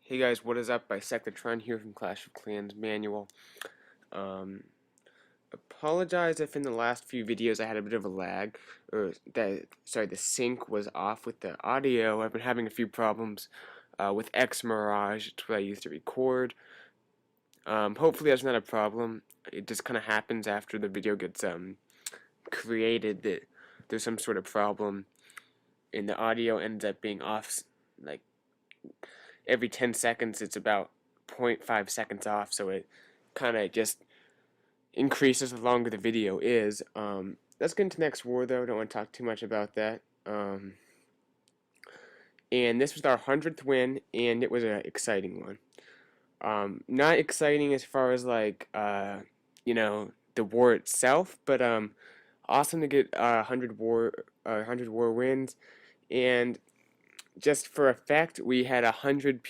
Hey guys, what is up? BLEJAcl here from Clash of Clans Manual. Um, Apologize if in the last few videos I had a bit of a lag, or the sync was off with the audio. I've been having a few problems with Xmirage. It's what I use to record. Hopefully that's not a problem. It just kind of happens after the video gets created that there's some sort of problem, and the audio ends up being off, like every 10 seconds. It's about 0.5 seconds off, so it kind of just increases the longer the video is. Let's get into the next war, though. Don't want to talk too much about that. And this was our 100th win, and it was an exciting one. Not exciting as far as the war itself, but awesome to get 100 war wins. And just for a fact, we had 50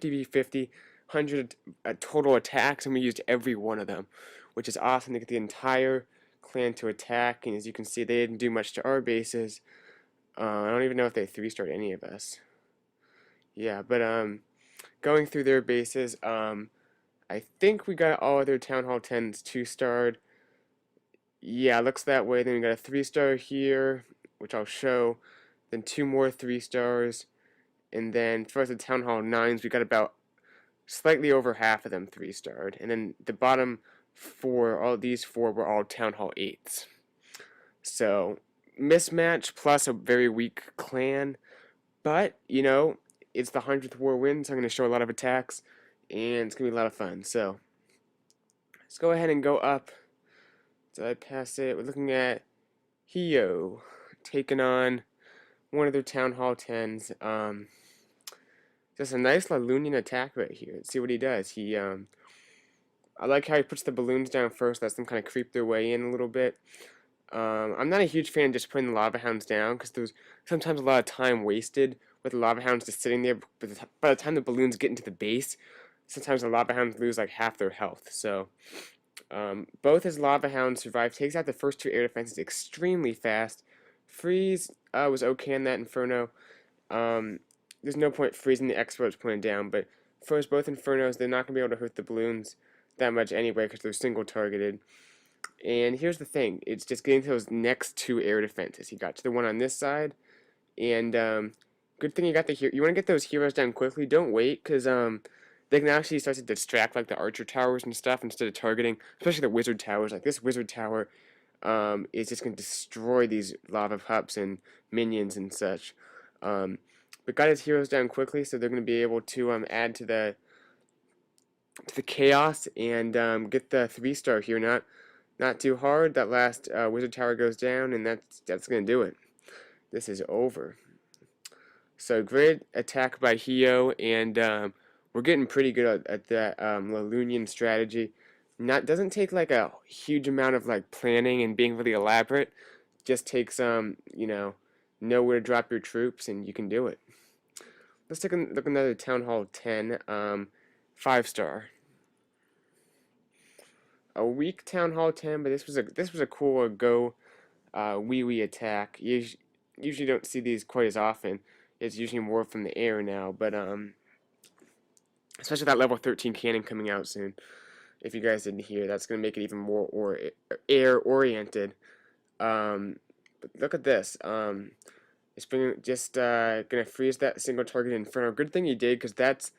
v 50, 100 total attacks, and we used every one of them, which is awesome to get the entire clan to attack. And as you can see, they didn't do much to our bases. I don't even know if they 3-starred any of us. Yeah, but going through their bases, I think we got all of their Town Hall 10s 2-starred. Yeah, looks that way. Then we got a 3-star here, which I'll show. Then 2 more 3-stars, and then for the Town Hall 9s, we got about slightly over half of them 3-starred, and then the bottom 4, all these 4 were all Town Hall 8s. So, mismatch plus a very weak clan, but, you know, it's the 100th war win, so I'm going to show a lot of attacks, and it's going to be a lot of fun. So, let's go ahead and go up. Did I pass it? We're looking at Hio taking on one of their Town Hall 10s. Just a nice Lalunian attack right here. Let's see what he does. I like how he puts the balloons down first, lets them kind of creep their way in a little bit. I'm not a huge fan of just putting the Lava Hounds down, because there's sometimes a lot of time wasted with the Lava Hounds just sitting there. But by the time the balloons get into the base, sometimes the Lava Hounds lose like half their health. So both his Lava Hounds survive. Takes out the first 2 air defenses extremely fast. Freeze was okay in that Inferno. There's no point freezing the experts putting down, but froze both Infernos. They're not going to be able to hurt the balloons that much anyway because they're single targeted. And here's the thing. It's just getting to those next 2 air defenses. He got to the one on this side, and good thing you got the hero. You want to get those heroes down quickly. Don't wait, because they can actually start to distract like the archer towers and stuff instead of targeting, especially the wizard towers. Like this wizard tower is just going to destroy these lava pups and minions and such. But got his heroes down quickly, so they're going to be able to add to the chaos and get the 3-star here. Not too hard. That last wizard tower goes down, and that's going to do it. This is over. So great attack by Hio, and we're getting pretty good at that Lalunian strategy. Doesn't take like a huge amount of like planning and being really elaborate. Just takes know where to drop your troops, and you can do it. Let's take a look at another Town Hall 10, 5-star. A weak Town Hall 10, but this was a cool go wee attack. You usually don't see these quite as often. It's usually more from the air now, but especially that level 13 cannon coming out soon. If you guys didn't hear, that's going to make it even more air oriented. But look at this. It's just gonna freeze that single target Inferno. Good thing he did, because that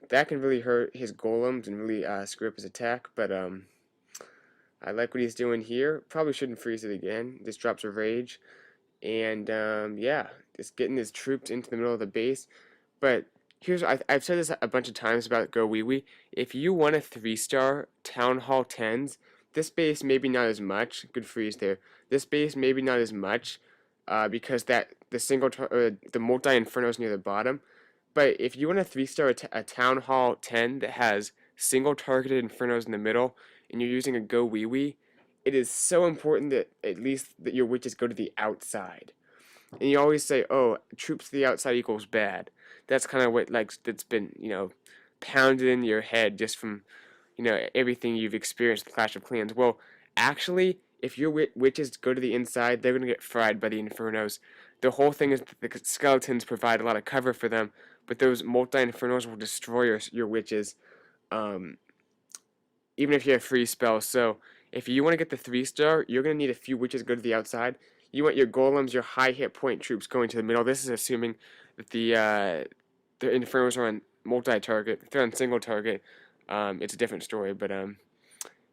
can really hurt his golems and really screw up his attack. But I like what he's doing here. Probably shouldn't freeze it again. This drops a rage, and yeah, just getting his troops into the middle of the base. But I've said this a bunch of times about Go Wee Wee. If you want a 3-star Town Hall 10s, this base maybe not as much. Good freeze there. This base maybe not as much. Because the multi Infernos near the bottom. But if you want a 3-star a Town Hall 10 that has single targeted Infernos in the middle, and you're using a Go Wee Wee, it is so important that at least that your witches go to the outside. And you always say, oh, troops to the outside equals bad. That's kind of what that's been pounded in your head just from everything you've experienced with Clash of Clans. Well, actually, if your witches go to the inside, they're going to get fried by the Infernos. The whole thing is that the skeletons provide a lot of cover for them, but those multi-Infernos will destroy your witches, um, even if you have free spells. So if you want to get the 3-star, you're going to need a few witches go to the outside. You want your golems, your high hit point troops going to the middle. This is assuming that the Infernos are on multi-target. If they're on single target, it's a different story, but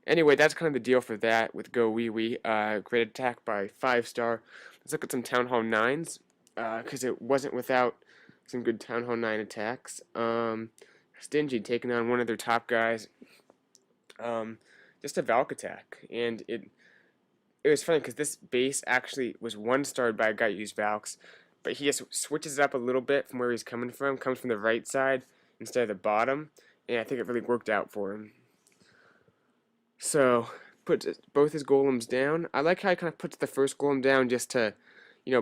anyway, that's kind of the deal for that with Go Wee Wee. Great attack by 5-star. Let's look at some Town Hall 9s, because it wasn't without some good Town Hall 9 attacks. Stingy taking on one of their top guys. Just a Valk attack, and it was funny because this base actually was 1-starred by a guy who used Valks, but he just switches it up a little bit from where he's coming from. Comes from the right side instead of the bottom, and I think it really worked out for him. So, puts both his golems down. I like how he kind of puts the first golem down just to,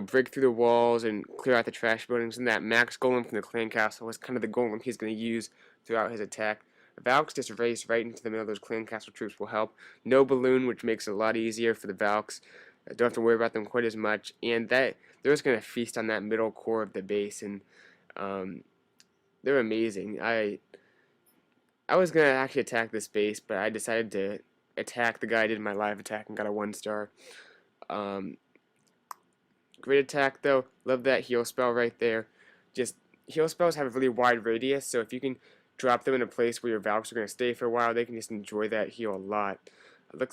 break through the walls and clear out the trash buildings. And that max golem from the clan castle was kind of the golem he's going to use throughout his attack. Valks just race right into the middle of those clan castle troops will help. No balloon, which makes it a lot easier for the Valks. Don't have to worry about them quite as much. And they're just going to feast on that middle core of the base, and they're amazing. I was going to actually attack this base, but I decided to attack the guy I did my live attack and got a 1-star. Great attack, though. Love that heal spell right there. Just, heal spells have a really wide radius, so if you can drop them in a place where your Valks are going to stay for a while, they can just enjoy that heal a lot.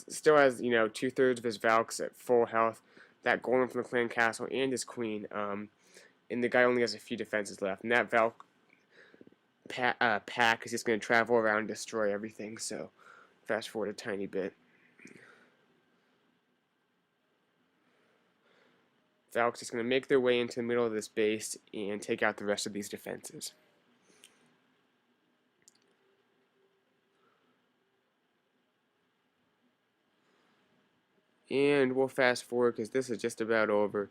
Still has, 2/3 of his Valks at full health. That golem from the clan castle and his queen. And the guy only has a few defenses left. And that Valk pack is just going to travel around and destroy everything. So, fast forward a tiny bit. Valk's just going to make their way into the middle of this base and take out the rest of these defenses. And we'll fast forward because this is just about over.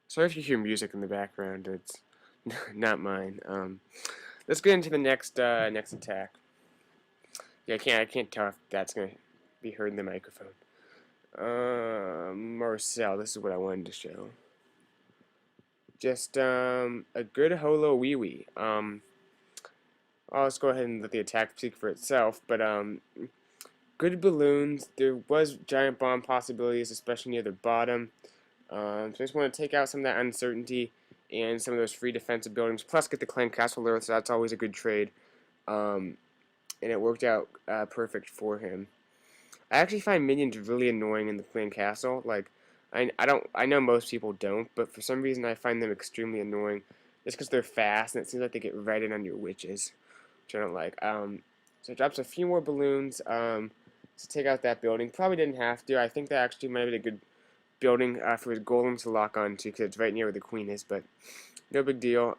Sorry if you hear music in the background. It's not mine. Let's get into the next attack. Yeah, I can't tell if that's gonna be heard in the microphone. Marcel, this is what I wanted to show. Just a good holo wee wee. Let's go ahead and let the attack speak for itself. But good balloons. There was giant bomb possibilities, especially near the bottom. So I just want to take out some of that uncertainty and some of those free defensive buildings. Plus, get the clan castle there, so that's always a good trade. And it worked out perfect for him. I actually find minions really annoying in the clan castle. Like, I know most people don't, but for some reason I find them extremely annoying. Just because they're fast and it seems like they get right in on your witches, which I don't like. So it drops a few more balloons to take out that building. Probably didn't have to. I think that actually might have been a good building for his golems to lock onto because it's right near where the queen is, but no big deal.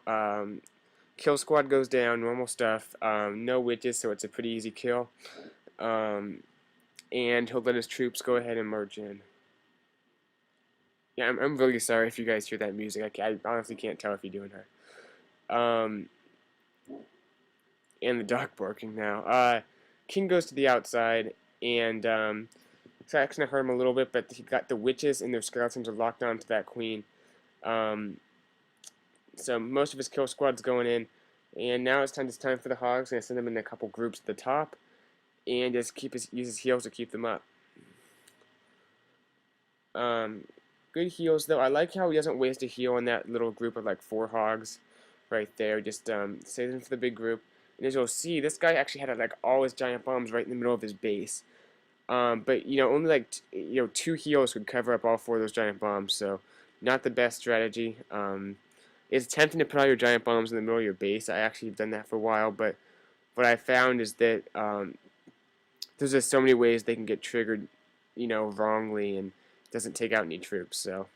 Kill squad goes down, normal stuff. No witches, so it's a pretty easy kill. And he'll let his troops go ahead and merge in. Yeah, I'm really sorry if you guys hear that music. I honestly can't tell if you're doing that. And the dog barking now. King goes to the outside, and so that's going to hurt him a little bit, but he got the witches and their skeletons are locked onto that queen. So most of his kill squad's going in, and now it's time for the hogs. Going to send them in a couple groups at the top, and just use his heals to keep them up. Good heals though. I like how he doesn't waste a heal on that little group of like 4 hogs, right there. Just save them for the big group. And as you'll see, this guy actually had like all his giant bombs right in the middle of his base. But only like 2 heals would cover up all 4 of those giant bombs. So not the best strategy. It's tempting to put all your giant bombs in the middle of your base. I actually have done that for a while, but what I found is that there's just so many ways they can get triggered, wrongly, and it doesn't take out any troops. So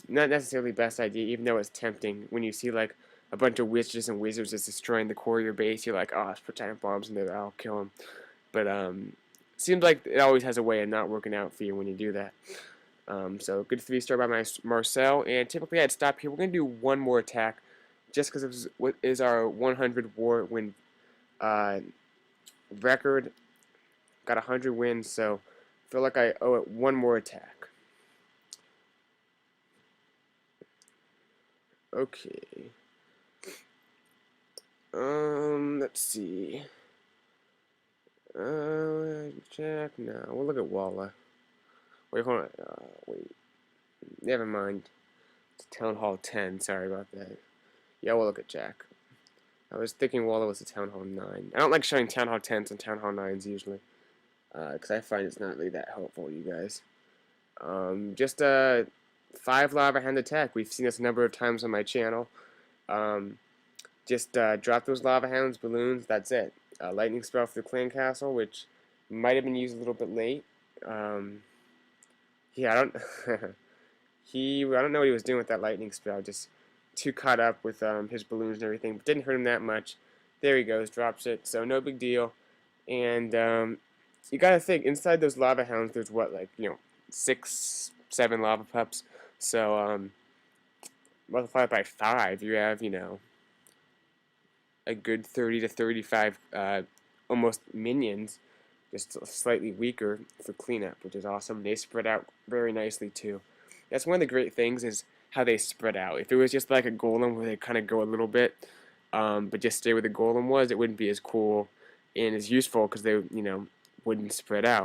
not necessarily the best idea, even though it's tempting. When you see like a bunch of witches and wizards just destroying the core of your base, you're like, oh, let's put giant bombs in there, I'll kill them. But seems like it always has a way of not working out for you when you do that. So good 3-star by Marcel, and typically I'd stop here. We're going to do one more attack just because it was what is our 100 war win uh, record. Got 100 wins, so I feel like I owe it one more attack. Okay. Let's see. Jack. No, we'll look at Walla. Wait, hold on. Wait. Never mind. It's Town Hall 10. Sorry about that. Yeah, we'll look at Jack. I was thinking Walla was a Town Hall 9. I don't like showing Town Hall 10s and Town Hall 9s usually, because I find it's not really that helpful to you guys. Just a 5 lava hand attack. We've seen this a number of times on my channel. Just drop those lava hounds, balloons. That's it. Lightning spell for the clan castle, which might have been used a little bit late. Yeah, I don't. I don't know what he was doing with that lightning spell. Just too caught up with his balloons and everything. But didn't hurt him that much. There he goes, drops it. So no big deal. And you gotta think, inside those lava hounds, there's what, like, 6, 7 lava pups. So multiply it by 5, you have, a good 30 to 35 almost minions, just slightly weaker for cleanup, which is awesome. They spread out very nicely too. That's one of the great things, is how they spread out. If it was just like a golem where they kind of go a little bit, but just stay where the golem was, it wouldn't be as cool and as useful, because they, wouldn't spread out.